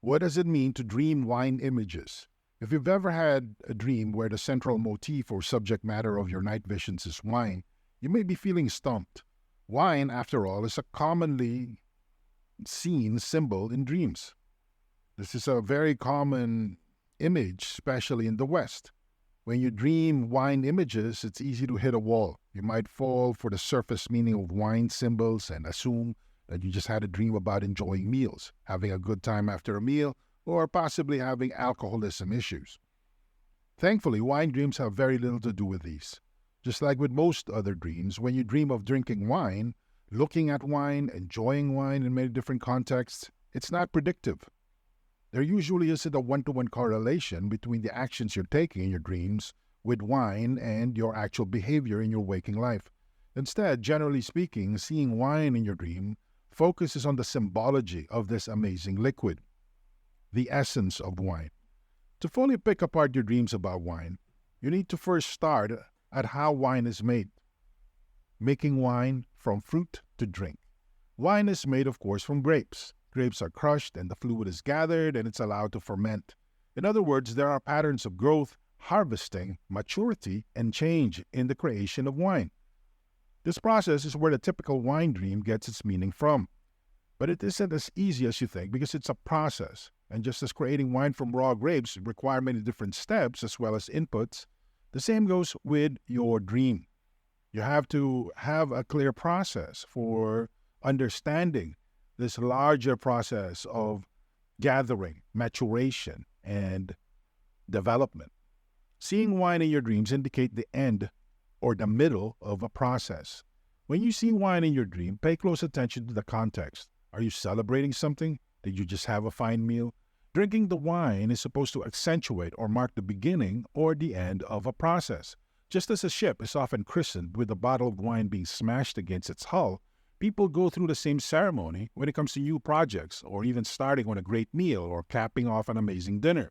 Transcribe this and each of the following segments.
What does it mean to dream wine images? If you've ever had a dream where the central motif or subject matter of your night visions is wine, you may be feeling stumped. Wine, after all, is a commonly seen symbol in dreams. This is a very common image, especially in the West. When you dream wine images, it's easy to hit a wall. You might fall for the surface meaning of wine symbols and assume that you just had a dream about enjoying meals, having a good time after a meal, or possibly having alcoholism issues. Thankfully, wine dreams have very little to do with these. Just like with most other dreams, when you dream of drinking wine, looking at wine, enjoying wine in many different contexts, it's not predictive. There usually isn't a one-to-one correlation between the actions you're taking in your dreams with wine and your actual behavior in your waking life. Instead, generally speaking, seeing wine in your dream focuses on the symbology of this amazing liquid, the essence of wine. To fully pick apart your dreams about wine, you need to first start at how wine is made. Making wine from fruit to drink. Wine is made, of course, from grapes. Grapes are crushed and the fluid is gathered and it's allowed to ferment. In other words, there are patterns of growth, harvesting, maturity, and change in the creation of wine. This process is where the typical wine dream gets its meaning from. But it isn't as easy as you think because it's a process. And just as creating wine from raw grapes require many different steps as well as inputs, the same goes with your dream. You have to have a clear process for understanding this larger process of gathering, maturation, and development. Seeing wine in your dreams indicate the end or the middle of a process. When you see wine in your dream, pay close attention to the context. Are you celebrating something? Did you just have a fine meal? Drinking the wine is supposed to accentuate or mark the beginning or the end of a process. Just as a ship is often christened with a bottle of wine being smashed against its hull, people go through the same ceremony when it comes to new projects or even starting on a great meal or capping off an amazing dinner.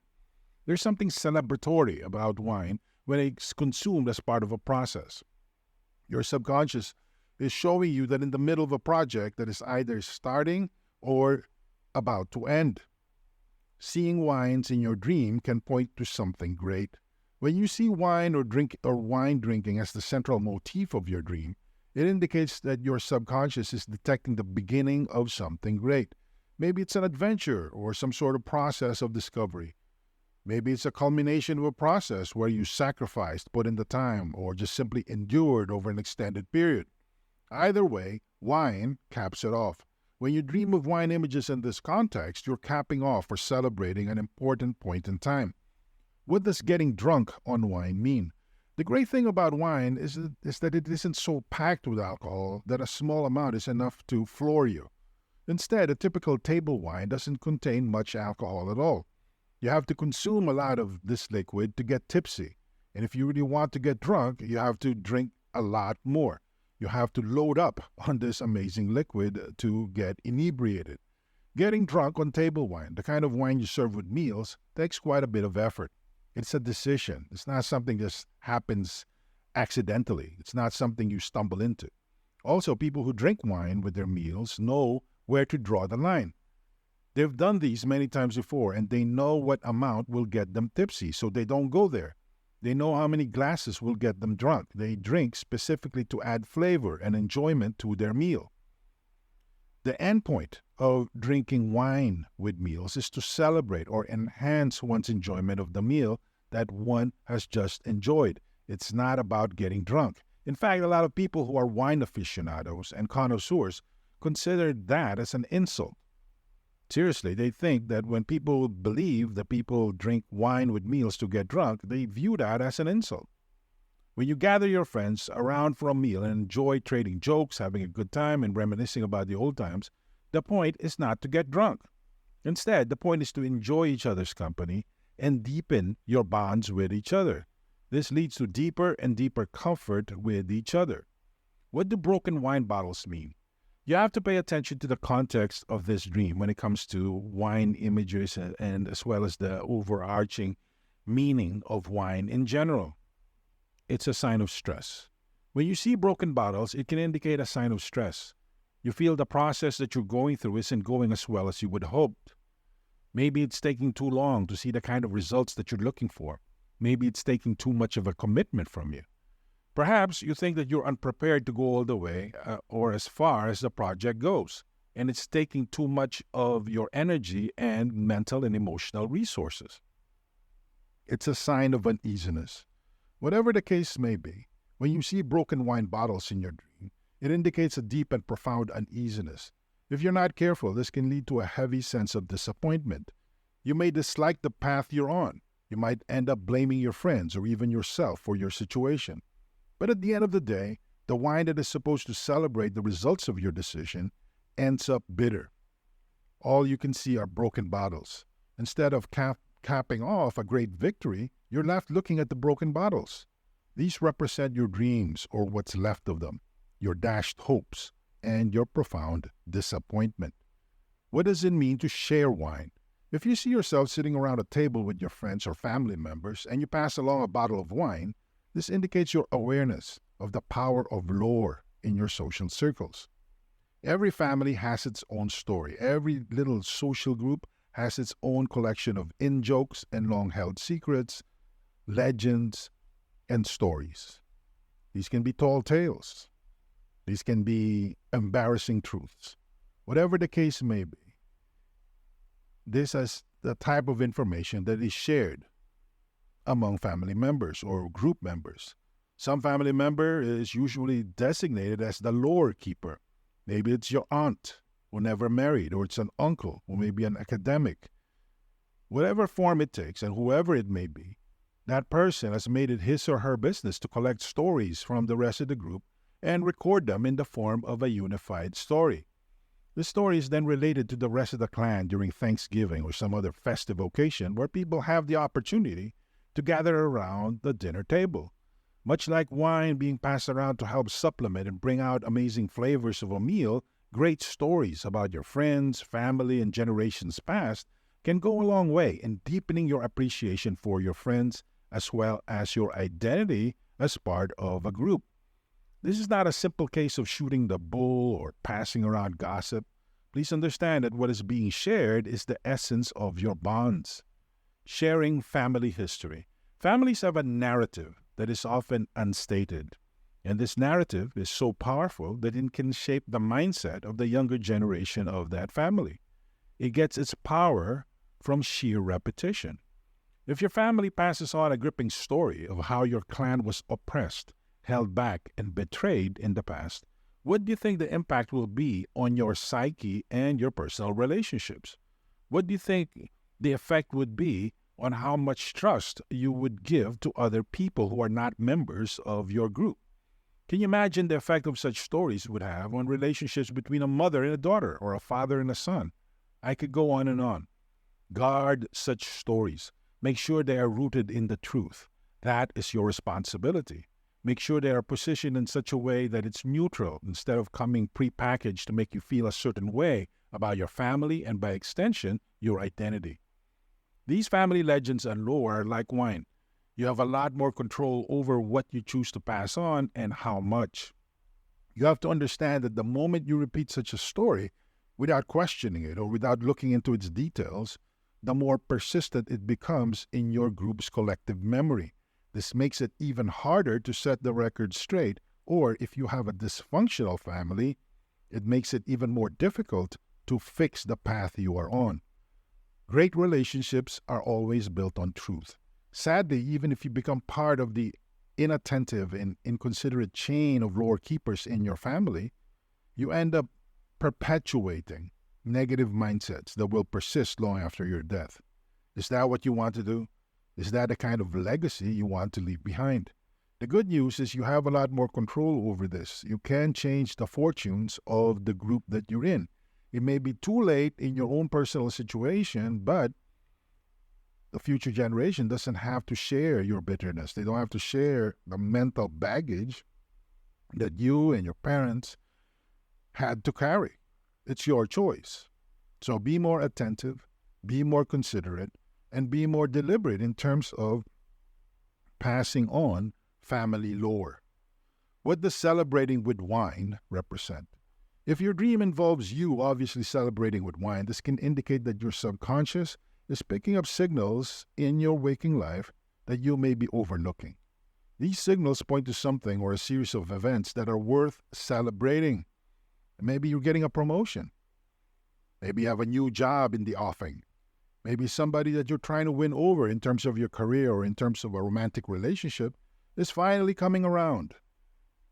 There's something celebratory about wine when it's consumed as part of a process. Your subconscious is showing you that in the middle of a project that is either starting or about to end. Seeing wines in your dream can point to something great. When you see wine or wine drinking as the central motif of your dream, it indicates that your subconscious is detecting the beginning of something great. Maybe it's an adventure or some sort of process of discovery. Maybe it's a culmination of a process where you sacrificed, put in the time, or just simply endured over an extended period. Either way, wine caps it off. When you dream of wine images in this context, you're capping off or celebrating an important point in time. What does getting drunk on wine mean? The great thing about wine is that it isn't so packed with alcohol that a small amount is enough to floor you. Instead, a typical table wine doesn't contain much alcohol at all. You have to consume a lot of this liquid to get tipsy. And if you really want to get drunk, you have to drink a lot more. You have to load up on this amazing liquid to get inebriated. Getting drunk on table wine, the kind of wine you serve with meals, takes quite a bit of effort. It's a decision. It's not something that just happens accidentally. It's not something you stumble into. Also, people who drink wine with their meals know where to draw the line. They've done these many times before, and they know what amount will get them tipsy, so they don't go there. They know how many glasses will get them drunk. They drink specifically to add flavor and enjoyment to their meal. The end point of drinking wine with meals is to celebrate or enhance one's enjoyment of the meal that one has just enjoyed. It's not about getting drunk. In fact, a lot of people who are wine aficionados and connoisseurs consider that as an insult. Seriously, they think that when people believe that people drink wine with meals to get drunk, they view that as an insult. When you gather your friends around for a meal and enjoy trading jokes, having a good time, and reminiscing about the old times, the point is not to get drunk. Instead, the point is to enjoy each other's company and deepen your bonds with each other. This leads to deeper and deeper comfort with each other. What do broken wine bottles mean? You have to pay attention to the context of this dream when it comes to wine images and as well as the overarching meaning of wine in general. It's a sign of stress. When you see broken bottles, it can indicate a sign of stress. You feel the process that you're going through isn't going as well as you would have hoped. Maybe it's taking too long to see the kind of results that you're looking for. Maybe it's taking too much of a commitment from you. Perhaps you think that you're unprepared to go all the way or as far as the project goes, and it's taking too much of your energy and mental and emotional resources. It's a sign of uneasiness. Whatever the case may be, when you see broken wine bottles in your dream, it indicates a deep and profound uneasiness. If you're not careful, this can lead to a heavy sense of disappointment. You may dislike the path you're on. You might end up blaming your friends or even yourself for your situation. But at the end of the day, the wine that is supposed to celebrate the results of your decision ends up bitter. All you can see are broken bottles. Instead of capping off a great victory, you're left looking at the broken bottles. These represent your dreams or what's left of them, your dashed hopes, and your profound disappointment. What does it mean to share wine? If you see yourself sitting around a table with your friends or family members and you pass along a bottle of wine, this indicates your awareness of the power of lore in your social circles. Every family has its own story. Every little social group has its own collection of in-jokes and long-held secrets, legends, and stories. These can be tall tales. These can be embarrassing truths. Whatever the case may be, this is the type of information that is shared among family members or group members. Some family member is usually designated as the lore keeper. Maybe it's your aunt who never married, or it's an uncle who may be an academic. Whatever form it takes and whoever it may be, that person has made it his or her business to collect stories from the rest of the group and record them in the form of a unified story. The story is then related to the rest of the clan during Thanksgiving or some other festive occasion where people have the opportunity to gather around the dinner table. Much like wine being passed around to help supplement and bring out amazing flavors of a meal, great stories about your friends, family, and generations past can go a long way in deepening your appreciation for your friends as well as your identity as part of a group. This is not a simple case of shooting the bull or passing around gossip. Please understand that what is being shared is the essence of your bonds. Sharing family history. Families have a narrative that is often unstated, and this narrative is so powerful that it can shape the mindset of the younger generation of that family. It gets its power from sheer repetition. If your family passes on a gripping story of how your clan was oppressed, held back, and betrayed in the past, what do you think the impact will be on your psyche and your personal relationships? What do you think the effect would be on how much trust you would give to other people who are not members of your group? Can you imagine the effect of such stories would have on relationships between a mother and a daughter or a father and a son? I could go on and on. Guard such stories. Make sure they are rooted in the truth. That is your responsibility. Make sure they are positioned in such a way that it's neutral instead of coming prepackaged to make you feel a certain way about your family and, by extension, your identity. These family legends and lore are like wine. You have a lot more control over what you choose to pass on and how much. You have to understand that the moment you repeat such a story without questioning it or without looking into its details, the more persistent it becomes in your group's collective memory. This makes it even harder to set the record straight, or if you have a dysfunctional family, it makes it even more difficult to fix the path you are on. Great relationships are always built on truth. Sadly, even if you become part of the inattentive and inconsiderate chain of lore keepers in your family, you end up perpetuating negative mindsets that will persist long after your death. Is that what you want to do? Is that the kind of legacy you want to leave behind? The good news is you have a lot more control over this. You can change the fortunes of the group that you're in. It may be too late in your own personal situation, but the future generation doesn't have to share your bitterness. They don't have to share the mental baggage that you and your parents had to carry. It's your choice. So be more attentive, be more considerate, and be more deliberate in terms of passing on family lore. What does celebrating with wine represent? If your dream involves you obviously celebrating with wine, this can indicate that your subconscious is picking up signals in your waking life that you may be overlooking. These signals point to something or a series of events that are worth celebrating. Maybe you're getting a promotion. Maybe you have a new job in the offing. Maybe somebody that you're trying to win over in terms of your career or in terms of a romantic relationship is finally coming around.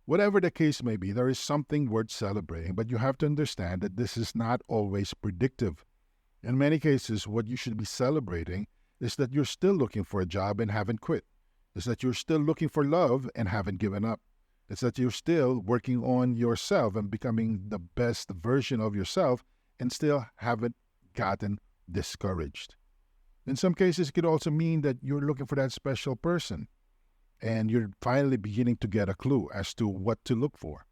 Whatever the case may be, there is something worth celebrating, but you have to understand that this is not always predictive. In many cases, what you should be celebrating is that you're still looking for a job and haven't quit. It's that you're still looking for love and haven't given up. It's that you're still working on yourself and becoming the best version of yourself and still haven't gotten discouraged. In some cases, it could also mean that you're looking for that special person and you're finally beginning to get a clue as to what to look for.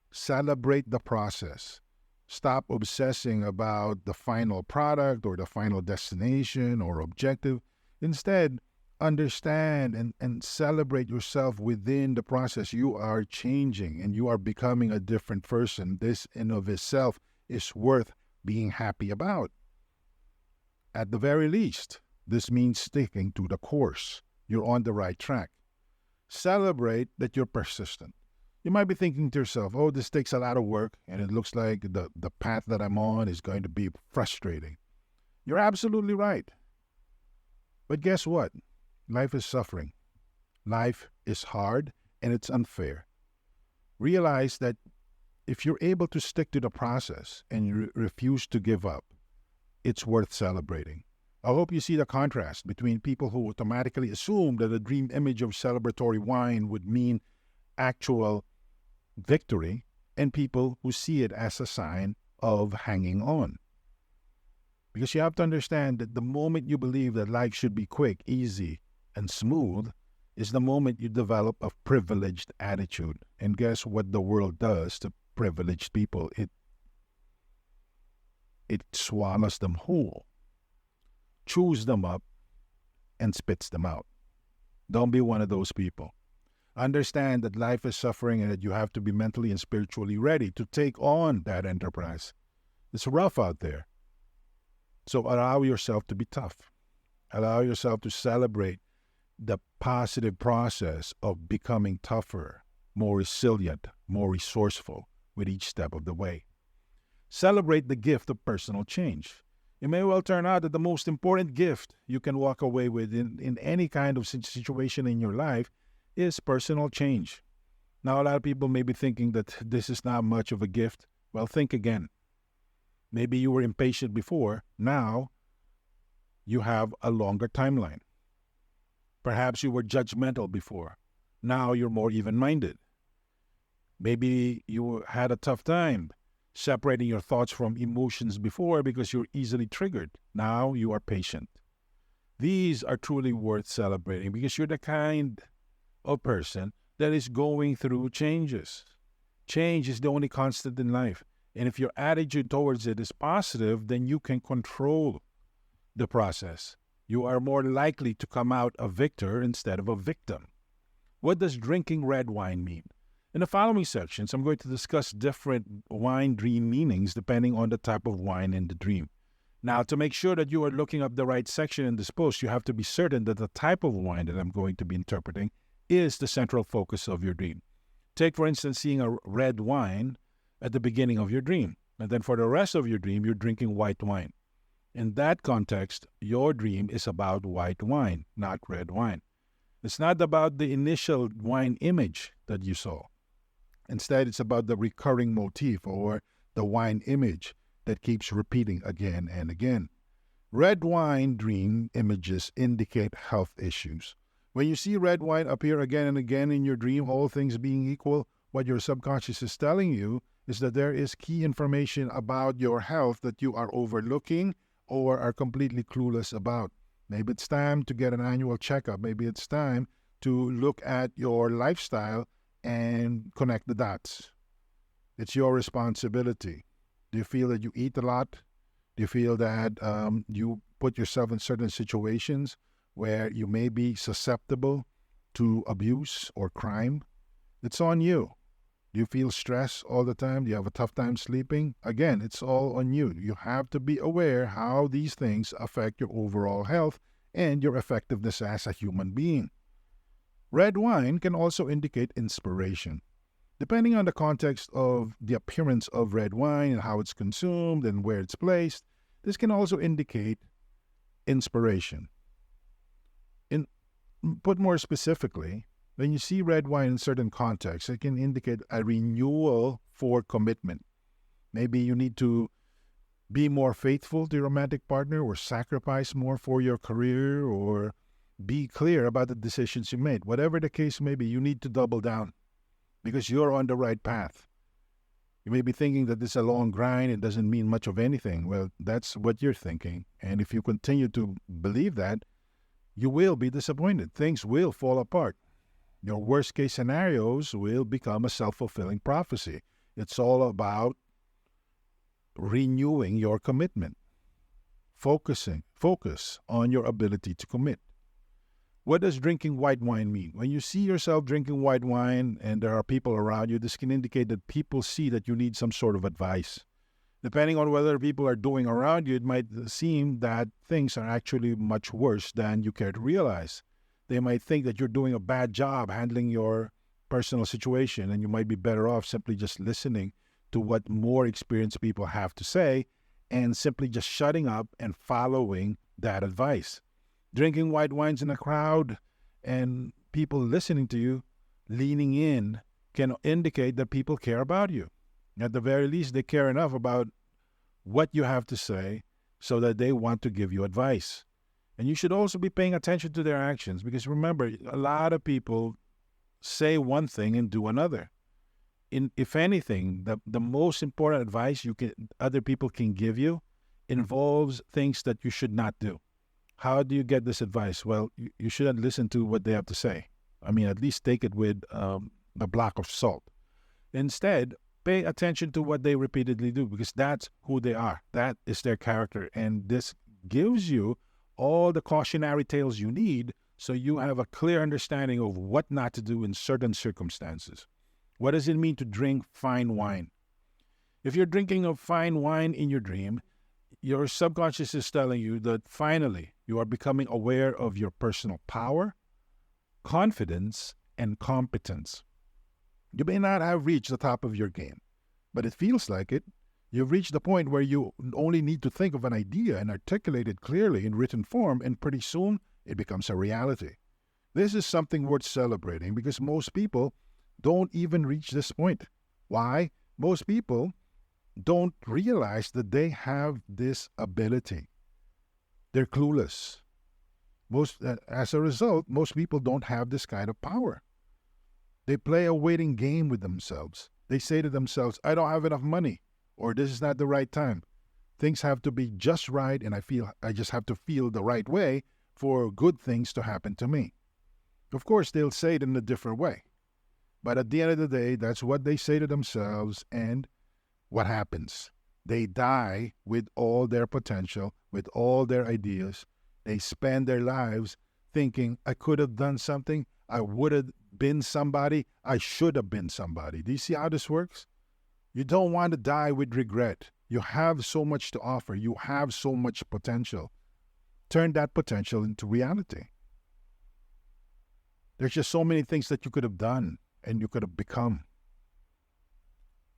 Celebrate the process. Stop obsessing about the final product or the final destination or objective. Instead, understand and celebrate yourself within the process. You are changing and you are becoming a different person. This in of itself is worth being happy about. At the very least, this means sticking to the course. You're on the right track. Celebrate that you're persistent. You might be thinking to yourself, oh, this takes a lot of work and it looks like the path that I'm on is going to be frustrating. You're absolutely right. But guess what? Life is suffering. Life is hard and it's unfair. Realize that if you're able to stick to the process and you refuse to give up, it's worth celebrating. I hope you see the contrast between people who automatically assume that a dream image of celebratory wine would mean actual victory and people who see it as a sign of hanging on. Because you have to understand that the moment you believe that life should be quick, easy, and smooth is the moment you develop a privileged attitude. And guess what the world does to privileged people? It swallows them whole, chews them up, and spits them out. Don't be one of those people. Understand that life is suffering and that you have to be mentally and spiritually ready to take on that enterprise. It's rough out there. So allow yourself to be tough. Allow yourself to celebrate the positive process of becoming tougher, more resilient, more resourceful with each step of the way. Celebrate the gift of personal change. It may well turn out that the most important gift you can walk away with in any kind of situation in your life is personal change. Now, a lot of people may be thinking that this is not much of a gift. Well, think again. Maybe you were impatient before. Now, you have a longer timeline. Perhaps you were judgmental before. Now, you're more even-minded. Maybe you had a tough time separating your thoughts from emotions before because you're easily triggered. Now, you are patient. These are truly worth celebrating because you're the kind of person that is going through changes. Change is the only constant in life. And if your attitude towards it is positive, then you can control the process. You are more likely to come out a victor instead of a victim. What does drinking red wine mean? In the following sections, I'm going to discuss different wine dream meanings depending on the type of wine in the dream. Now, to make sure that you are looking up the right section in this post, you have to be certain that the type of wine that I'm going to be interpreting is the central focus of your dream. Take, for instance, seeing a red wine at the beginning of your dream. And then for the rest of your dream, you're drinking white wine. In that context, your dream is about white wine, not red wine. It's not about the initial wine image that you saw. Instead, it's about the recurring motif or the wine image that keeps repeating again and again. Red wine dream images indicate health issues. When you see red wine appear again and again in your dream, all things being equal, what your subconscious is telling you is that there is key information about your health that you are overlooking or are completely clueless about. Maybe it's time to get an annual checkup. Maybe it's time to look at your lifestyle and connect the dots. It's your responsibility. Do you feel that you eat a lot? Do you feel that you put yourself in certain situations where you may be susceptible to abuse or crime? It's on you. Do you feel stress all the time? Do you have a tough time sleeping? Again, it's all on you. You have to be aware how these things affect your overall health and your effectiveness as a human being. Red wine can also indicate inspiration. Depending on the context of the appearance of red wine and how it's consumed and where it's placed, this can also indicate inspiration. Put more specifically, when you see red wine in certain contexts, it can indicate a renewal for commitment. Maybe you need to be more faithful to your romantic partner or sacrifice more for your career or be clear about the decisions you made. Whatever the case may be, you need to double down because you're on the right path. You may be thinking that this is a long grind, it doesn't mean much of anything. Well, that's what you're thinking. And if you continue to believe that, you will be disappointed. Things will fall apart. Your worst case scenarios will become a self-fulfilling prophecy. It's all about renewing your commitment. Focus on your ability to commit. What does drinking white wine mean? When you see yourself drinking white wine and there are people around you, this can indicate that people see that you need some sort of advice. Depending on whether people are doing around you, it might seem that things are actually much worse than you care to realize. They might think that you're doing a bad job handling your personal situation and you might be better off simply just listening to what more experienced people have to say and simply just shutting up and following that advice. Drinking white wines in a crowd and people listening to you, leaning in, can indicate that people care about you. At the very least, they care enough about what you have to say so that they want to give you advice. And you should also be paying attention to their actions because remember, a lot of people say one thing and do another. If anything, the most important advice other people can give you involves things that you should not do. How do you get this advice? Well, you shouldn't listen to what they have to say. I mean, at least take it with a block of salt. Instead, pay attention to what they repeatedly do because that's who they are. That is their character. And this gives you all the cautionary tales you need so you have a clear understanding of what not to do in certain circumstances. What does it mean to drink fine wine? If you're drinking a fine wine in your dream, your subconscious is telling you that finally you are becoming aware of your personal power, confidence, and competence. You may not have reached the top of your game, but it feels like it. You've reached the point where you only need to think of an idea and articulate it clearly in written form, and pretty soon it becomes a reality. This is something worth celebrating because most people don't even reach this point. Why? Most people don't realize that they have this ability. They're clueless. As a result, most people don't have this kind of power. They play a waiting game with themselves. They say to themselves, I don't have enough money, or this is not the right time. Things have to be just right, and I just have to feel the right way for good things to happen to me. Of course, they'll say it in a different way. But at the end of the day, that's what they say to themselves, and what happens? They die with all their potential, with all their ideas. They spend their lives thinking, I could have done something, I would have been somebody, I should have been somebody. Do you see how this works? You don't want to die with regret. You have so much to offer. You have so much potential. Turn that potential into reality. There's just so many things that you could have done and you could have become.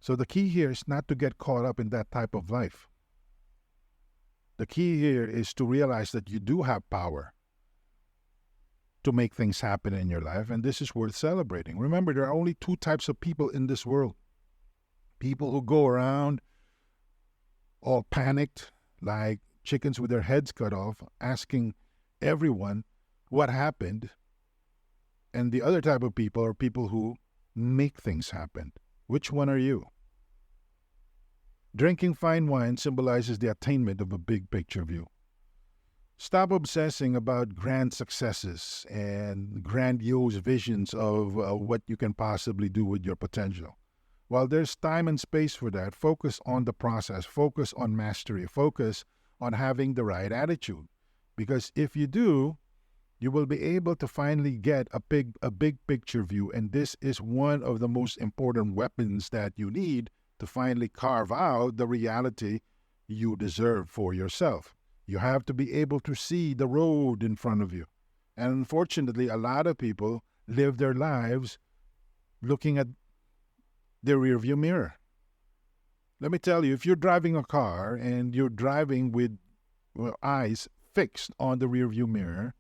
So the key here is not to get caught up in that type of life. The key here is to realize that you do have power to make things happen in your life, and this is worth celebrating. Remember, there are only two types of people in this world. People who go around all panicked, like chickens with their heads cut off, asking everyone what happened. And the other type of people are people who make things happen. Which one are you? Drinking fine wine symbolizes the attainment of a big picture view. Stop obsessing about grand successes and grandiose visions of what you can possibly do with your potential. While there's time and space for that, focus on the process, focus on mastery, focus on having the right attitude. Because if you do, You will be able to finally get a big picture view, and this is one of the most important weapons that you need to finally carve out the reality you deserve for yourself. You have to be able to see the road in front of you. And unfortunately, a lot of people live their lives looking at their rearview mirror. Let me tell you, if you're driving a car and you're driving with eyes fixed on the rearview mirror,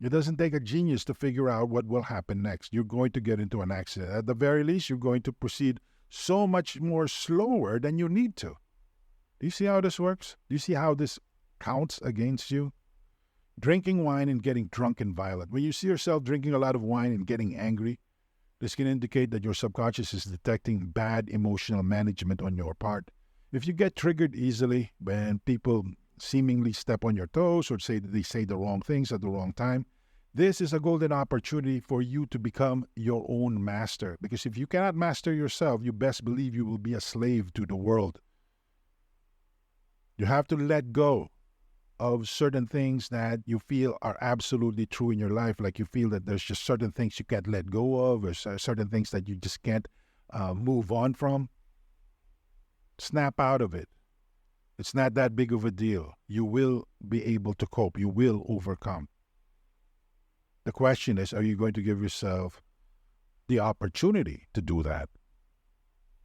it doesn't take a genius to figure out what will happen next. You're going to get into an accident. At the very least, you're going to proceed so much more slower than you need to. Do you see how this works? Do you see how this counts against you? Drinking wine and getting drunk and violent. When you see yourself drinking a lot of wine and getting angry, this can indicate that your subconscious is detecting bad emotional management on your part. If you get triggered easily when people seemingly step on your toes or say that they say the wrong things at the wrong time, this is a golden opportunity for you to become your own master. Because if you cannot master yourself, you best believe you will be a slave to the world. You have to let go of certain things that you feel are absolutely true in your life. Like you feel that there's just certain things you can't let go of, or certain things that you just can't move on from. Snap out of it. It's not that big of a deal. You will be able to cope. You will overcome. The question is, are you going to give yourself the opportunity to do that?